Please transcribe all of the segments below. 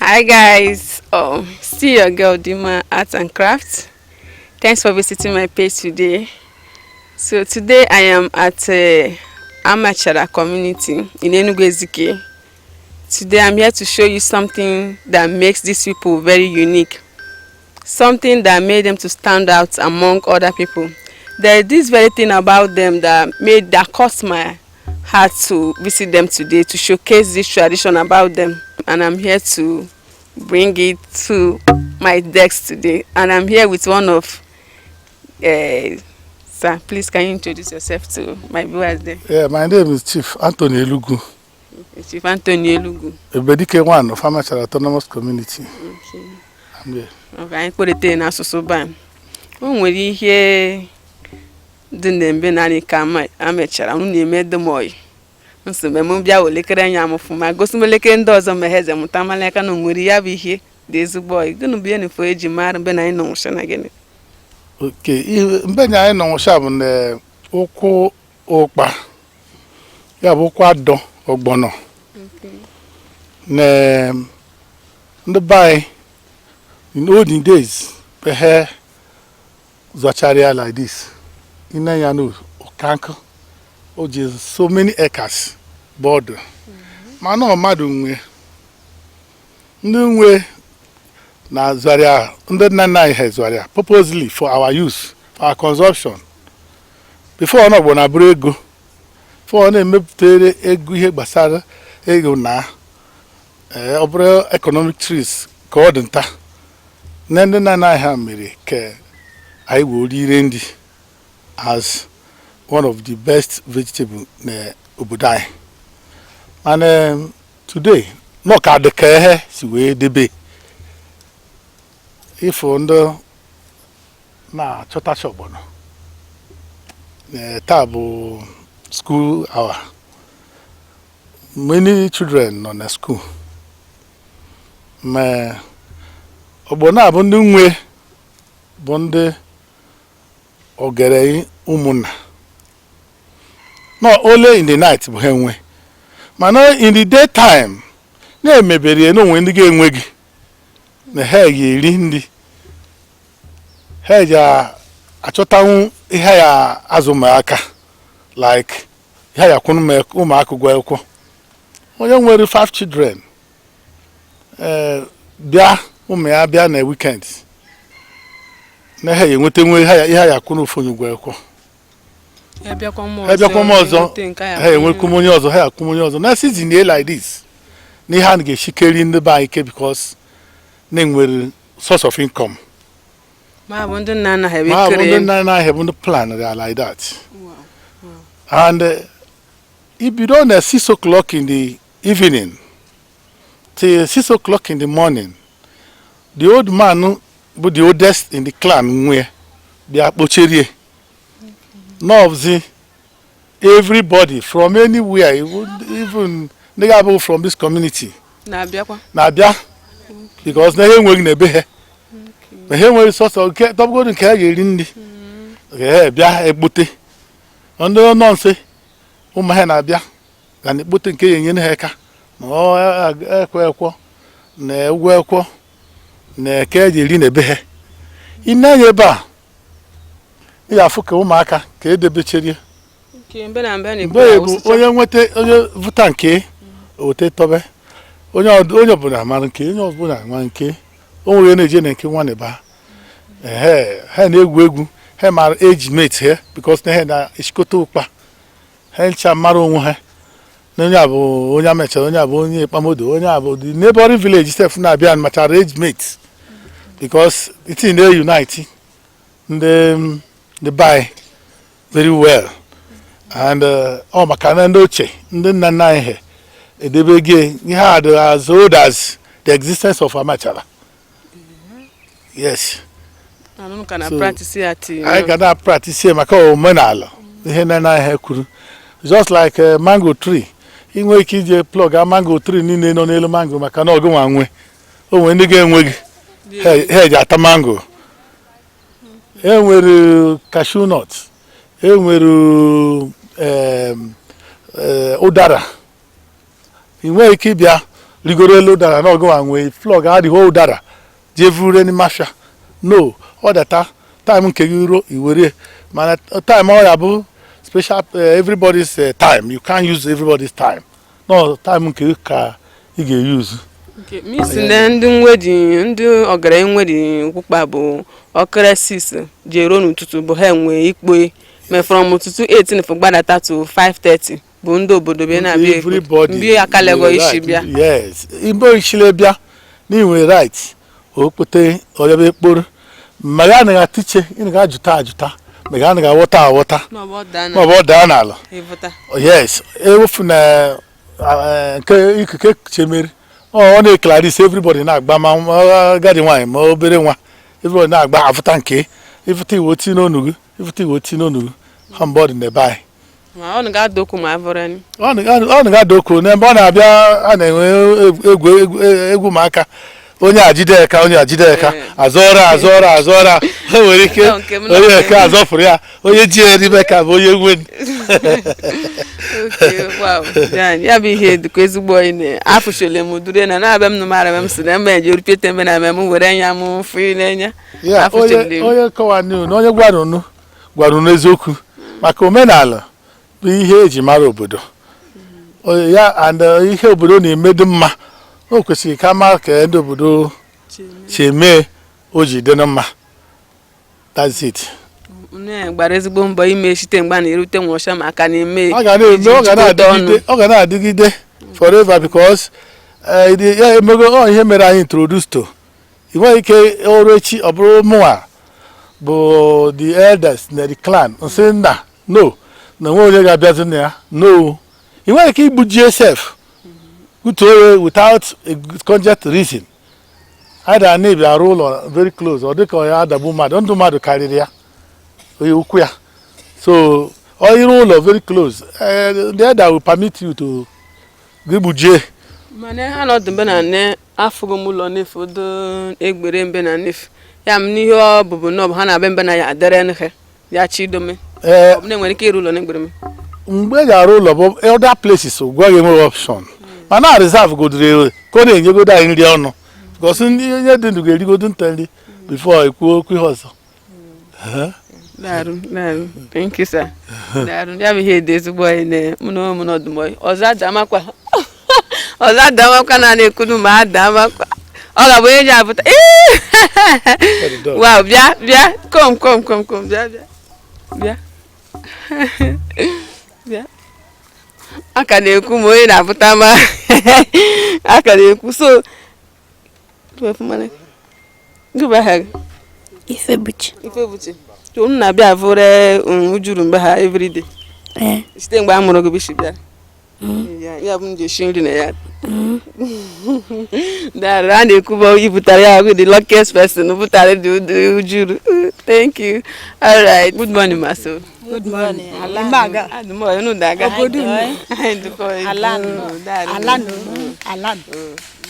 Hi guys, still your girl Dima Arts and Crafts. Thanks for visiting my page today. So today I am at Amachara community in Enugu-Ezike. Today I'm here to show you something that makes these people very unique. Something that made them to stand out among other people. There is this very thing about them that caused my heart to visit them today, to showcase this tradition about them. And I'm here to bring it to my desk today. And I'm here with one of sir, please can you introduce yourself to my viewers there? Yeah, my name is Chief Anthony Elugu. Chief Anthony Elugu. Ebedike one of Amachara Autonomous Community. Okay. I'm here. Okay, anyị kpọrịta n'asụsụ ban. O nwere ihe dị n'embe narị ka amechara unu na-eme dụmọị. Nsogbu m bịa welekere anya amụfụ ma gosi m elekere ndị ọzọ ma heze mụta malaka na nwere ya bụ ihe dị ezigbo ọyị. Gịnị bụ ihe na-efo eji mara mbe na anyị nọnwụsha na gịnị? Okay, mbe na anyị nọnwụsha bụ na ụkwụ ụkpa. Ya bụ ụkwụ adọ Ogbono. Na ndị bai in olden days, pehe zacharia like this. In Yanu, Okanko, just so many acres border. Mano Madunwe. Nwe na Zaria, under Nana has Zaria, purposely for our use, for our consumption. Before no one abrego, for ne meptere egu basara, ego na, obre economic trees, coordinata. Nende Nana Hamiri, I would eat as one of the best vegetable in Obodai. And today, no card the care si we debe. If under na chota shobono. Tabo school hour. Many children on the school. Me Ogbono abundu nwe bonde ogere umuna. Not only in the night, but in the daytime, ne mebere no when the game wig. The hair ye lindi. Hair achota ihaya azumaka like ihaya kunume umako gweko. Young were 5 children. Bia bia na weekends. Na hair nwete nwe ihaya kunu fonyu gweko. Ebia kwa ọzọ enwe kumonye ọzọ ha kumonye ọzọ na season like this ni ha ga shikeri ndị ba ike because na nwere source of income ma bụ ndị nna have the plan like that. And if you don't at 6 o'clock in the evening till 6 o'clock in the morning, the old man but the oldest in the clan nwe bia kpocherie. Novzi, everybody from anywhere, even the from this community. Nabia, because they ain't working a bit. But here was sort of top going to carry in the Bia a booty. Under nonsense, my hand Abia, and the booting key in Heka. Oh, a ne welcome, ne carry in a bit. In Nayaba. Ya fuka umaka ka edebecheri mbe na mbe ni onye nwete onye vuta nke ote tobe onye ọbụla mara nke onye ọbụla nwa nke o nwere na-eje na nke nwane ba ha na-egwu egwu ha mara age mate here because na na ishikota ụkpa ha ncha mara onwe ha na onye abụ onye amechara onye abụ onye Ikpamodo onye abụ the neighboring village step na-abịa machara age mate because it in they unite they buy very well. And makana ndoche ndị nna nna ihe edebege you had as old as the existence of Amachara. Yes. I don't can practice it. I cannot practice here maka omenala. Ihe na na ihe kwuru. Just like a mango tree. Inwe ike ije plug a mango tree niile nọ n'elu mango maka na ogo nwanwe. O nwere ndị ga-enweghị. He ji ata mango. Enwere cashew nuts, enwere udara. Inwe ike bịa rigoro elu dara na ogo anwe flog ha the whole dara je vuru ni mafia no all that time nke gị ruo iwere mana time ọ ya bụ special everybody's time you can't use everybody's time no time nke ka ị ga-use misi na ndị nwedi ndị ọgaranya nwedi Ukpukpa bụ ọkara 6 jero n'ụtụtụ bụ ha enwe ikpe me from ụtụtụ 18 for gbadata to 5:30 bụ ndị obodo be na-abịa mbi akalego isi bịa yes igbo ishile bịa n'iwe right okpute oyebe ekporo maga na tiche ị ga-ajụta maga na awọta n'ọbọ daa n'ala yes ewofu na nke ikuke chemeri ọ na-eclaris everybody na-agba ma gadi nwanyị ma obere nwa everybody na-agba afụta nke ifụta iwe oti n'onugu ha mbọdị na-ebe anyị ọ na-aga okwu ma avọrọ ni ọ na-aga okwu n'ebe ọ na-abịa a na-enwe egwu maka onye ajideka azọra o nwere ike onye eke azọfụrụ ya onye ji eribe ka bụ onye nweni ya bụ ihe dịka ezigbo onye afụchole m dure na-abịa m nụmara m si na mba eji oripete mbe na m were anya m fụ n'enya onye kọwa na onye gwara unu eziokwu maka omenala bụ ihe eji mara obodo ya and ihe obodo na-emedu mma o kwesịrị ka mara ka ndị obodo si eme o ji dị mma that's it gbara ezigbo mbọ ime site mgbe na-erute nwọcha maka na-eme ọ ga na-adịgide forever because ya emego ihe mere anyị introduce to ị nweghị ike ọrụ echi ọ bụrụ mụnwa bụ the elders na the clan nsị nna no na nwe onye ga-abịazi na ya no ị nweghị ike igbuji yourself without a cogent reason either na ebi arụ ụlọ very close ọ dịka onye adagbu mmadụ ndụ mmadụ karịrị ya onye ukwu ya so ọ ịrụ ụlọ very close the elder will permit you to gbujie mana ha nọdụ mbe na nne afụgo m ụlọ n'efu do egbere mbe na n'efu ya m n'ihe ọ bụbụ na ọ bụ ha na-abịa mbe na ya adere nhe ya chidome ọ bụ na enwere ike ịrụ ụlọ n'egbere m mgbe ị ga-arụ ụlọ bụ other places gwa gị enweghị option mana reserve godoro ka ọ na-enyegodo anyị nri ọnụ because onye dị ndụ ga-erigodo nta nri before ekwuo okwu ihe ọzọ Daru, thank you sir. Daru, ya bụ ihe dị ezigbo anyị na mụ n'ọdụmọị ọzọ adamakwa na-ekunu ma adamakwa ọ ga-abụ onye ji apụta wow bịa kom bịa aka na-ekwu ma onye na-apụta ma aka na-ekwu so Ifebuchi unu na-abịa avụre ujuru mgbe ha everyday site mgbe a mụrụ gị bishi bịara ya bụ nje shi nri na ya Daru, a na-ekwuba ibutara ya bụ the luckiest person butara the ujuru. Thank you. All right. Good morning, Maso. Good morning. Alaga. Adumo, you daga. Alano.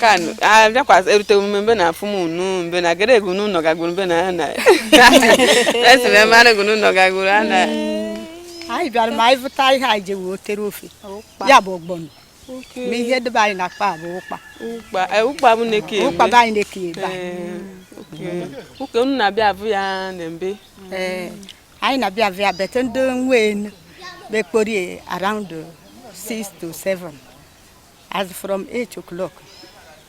Kanu. Jakwa erute mbe na afumu nu mbe na gere gunu no gaguru mbe na na. Let's remember gunu no gaguru ana. Ai biara mai vutai ha je wo terofi. Ya bo Ogbono. Okay. Me hear the body na pa bo Ukpa. Ukpa mu neki. Ukpa ba neki ba. Okay. Okay, unu na bia avu ya na mbe. Ai na bia via betten don wen be kpori around 6 to 7. As from 8 o'clock.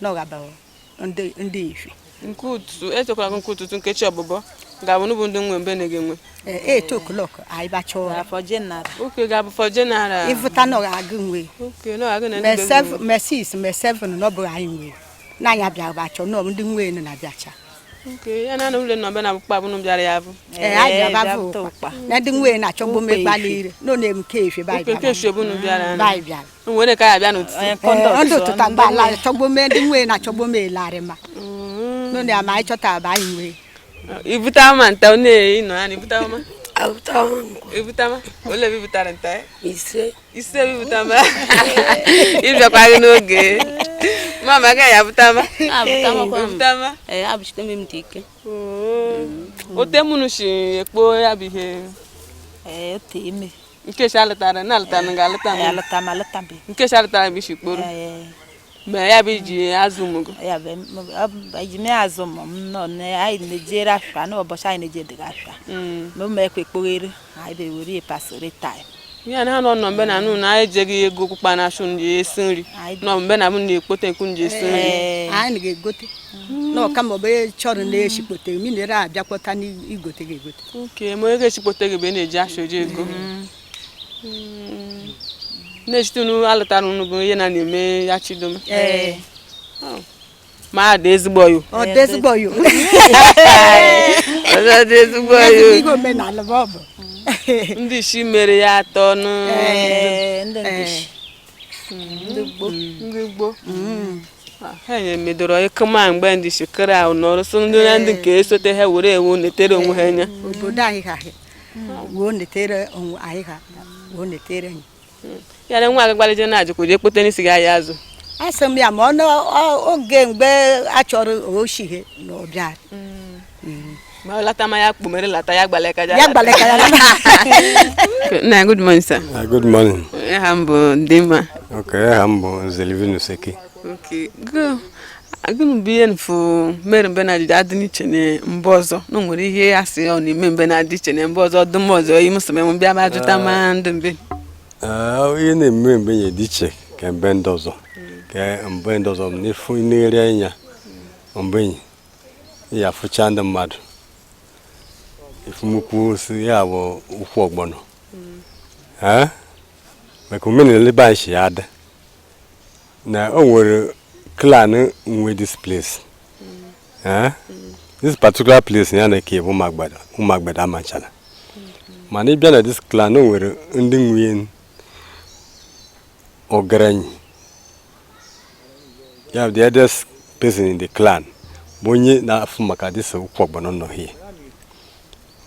No about ndi ifi. Nkutu 8 o'clock nkutu nkechi obobo. Ga bunu bundu nwe mbe nege nwe. 8 o'clock ai ba cho for general. Okay, ga for general. If no agu nwe. Okay, no agu na me 7 no bo ai nwe. Na nya bia ba cho no ndi nwe na bia cha. Okay, ya na no le no be na Ukpa bunu biara ya vu. Ai bia ba vu Ukpa. Na ndi nwe na cho bo me gbalire. No na em kefe ba bia. Okay, kefe bunu biara. Ba bia. Nwere ka ya bia no ti. Ondo to ta ba la cho bo me ndi nwe na cho bo me lare ma. No na ma ai cho ta ba nwe. Ibutama nta one ino ani ibutama. Ibutama. Ole bibutara nta. Ise bibutama. Ibya kwa n'oge. Mama ga ya butama. Butama. Abishite mtike. Otemunu shi ekpo ya bihe. Oteme. Nke shalatara na alatana ga alatana. Alatama alatambe. Nke shalatara bi shi kporo. mgbe ya bụ iji azụ ụmụ gị. Ya bụ iji mee azụ m nọ na anyị na-ejere afịa n'ụbọchị anyị na-eje dịga afịa. Ma ụmụ ekwe kpoghere anyị be were pasịrị taịm. Ya na ha nọ mgbe na anụ na anyị ejeghị ego Ukpukpa na asụ nji esi nri. Nọ mgbe na m na-ekpote nkwu nji esi nri. Anyị ga-egote. No kama ọbụ chọrọ na-eshikpote minere abịakwọta n'igote ga-egote. Okay, ma ego eshikpote gị bụ na-eji ashoji ego. Na-echite unu alụtara unu bụ ihe na-eme ya chidome. Ma ada ezigbo yo. Ọ dị ezigbo yo. Ọ dị ezigbo yo. Igwe omenala bụ ọ bụ. Ndị isi mere ya atọ nụ. Ndị gboo. Ha medoro ịkụma mgbe ndị shikere ahụ n'ọrụ so ndị nke esote ha were ewu netere onwe ha anya. Obodo anyị ha wuo netere onwe anyị ha wuo netere anyị. Ya na nwa agbalịje na-ajụkwa je kpote n'isi ga ya azụ. Asị m ya ma oge mgbe a chọrọ oshighe na ọbịa. Ma lata ma ya kpumere lata ya gbaleka ya. Ya gbaleka ya. Na good morning sir. Good morning. Hambo Dima. Okay, hambo Enugu-Ezike. Okay, go. Agụnụ bụ ihe mfu mere mbe na adịdị adị n'iche na mba ọzọ na nwere ihe asị ọ na-eme mbe na adị iche na mba ọzọ ọdụm ọzọ ihe musa m bịa ma jụta ma ndị mbe. Ihe na-eme mbe nye dị iche ka mbe ndị ọzọ. Ka mbe ndị ọzọ n'ifu n'ere anya mbe ya afụcha ndị mmadụ. Ifumukwu si ya bụ ụkwụ ọgbọnọ. Maka omenala ebe anyị si ada. Na o nwere clan nwe this place. This particular place ya na-eke bụ ụmụagbada amachala. Mana ịbịa na this clan o nwere ndị nwunye ọgaranya. Ya bụ the eldest person in the clan bụ onye na-afụ maka this ụkwụ ọgbọnọ nọ here.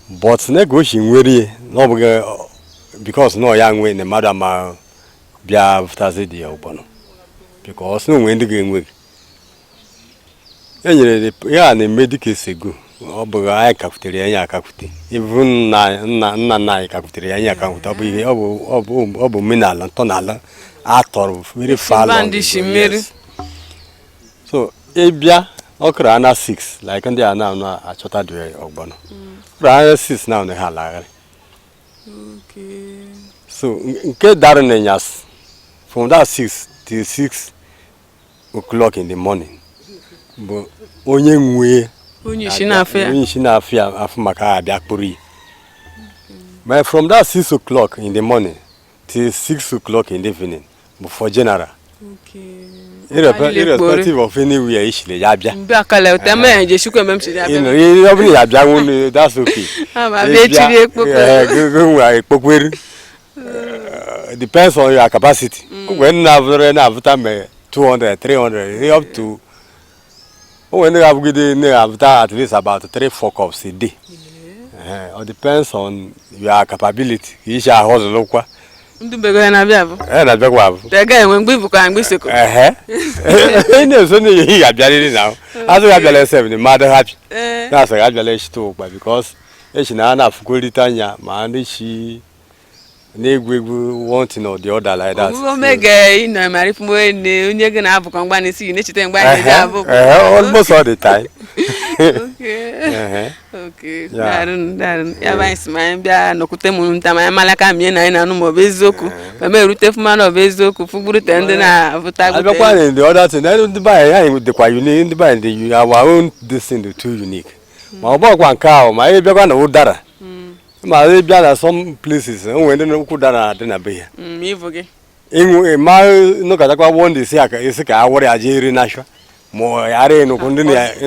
But nego shi nwere no bụga because no ya nwe na mmadụ ama bịa vụtazi dị ya Ogbono. Because no nwe ndị ga-enwe. Enyere ya na-eme dịka esego. Ọ bụ anyị kakwutere anyị akakwute. Even nna anyị kakwutere anyị akakwute. Ọ bụ ihe ọ bụ omenala ntọala atọrọ very far long. So ịbịa okra ana 6 like ndị a na-achọta dị Ogbono. Okra 6 now na ha lagharị. Okay. So nke dara na nyas from that 6 till 6 o'clock in the morning. Bụ onye nwe onye shi na-afịa afụ maka abịa kpụrụ. But from that 6 o'clock in the morning till 6 o'clock in the evening bụ for general. Okay. Irrespective of anywhere ishile ya bịa. Mbịa kala utama je shukwe mem shi ya bịa. Ọ bụrụ ya bịa nwụ that's okay. Ma be chiri ekpokweru. Depends on your capacity. When na-avụta me 200, 300 up to when they have at least about 3-4 cups a day. It depends on your capability. You shall hustle kwa. Ndu bego ya na bịa bụ. Na bịa kwa bụ. Tega enwe mgbe ibu ka mgbe seko. Ene so ni ya bịa ri now. Aso ya bịa 7 the mother happy. Na so ya bịa shito kwa because echi na afukolita anya ma ndị shi na-egwu one thing or the other like that. Omega ino mari fumo ne onye gị na-abụ ka mgba n'isi na-echete mgba anyị ga-abụ. Almost all the time. Okay. Okay. Darun. Ya ba isma bịa nọkute mụ ntama ya malaka mie na anyị na anụ ma ọ bụ eziokwu. Ma me erute fuma na ọ bụ eziokwu fugburu ndị na-avụta gute. Abịakwa the other thing ndị ba anyị dịkwa unique ndị ba ndị our own this thing too unique. Ma ọ bụkwa nke ahụ ma anyị bịakwa na ụdara. Ma they be at some places when they could have done a beer. In my no Cataqua one day, say, I worry a jerry national. More are no condemn. If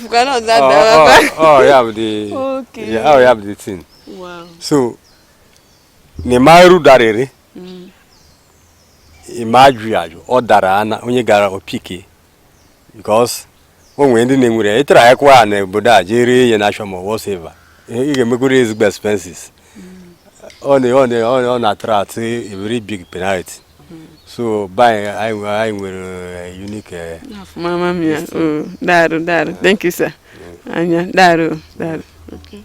you cannot that, oh, you have the okay. Yeah, you have the thing. Wow. So, Nemaru Darere, Imagiage or Darana, only gara or picky because. When the name we try one, Buddha, Jerry, and Asham or whatever. You can make good expenses. On a track, a very big penalty. So, by I will unique. Mamma mia, Daru. Thank you, sir. Anya, Daru. Okay.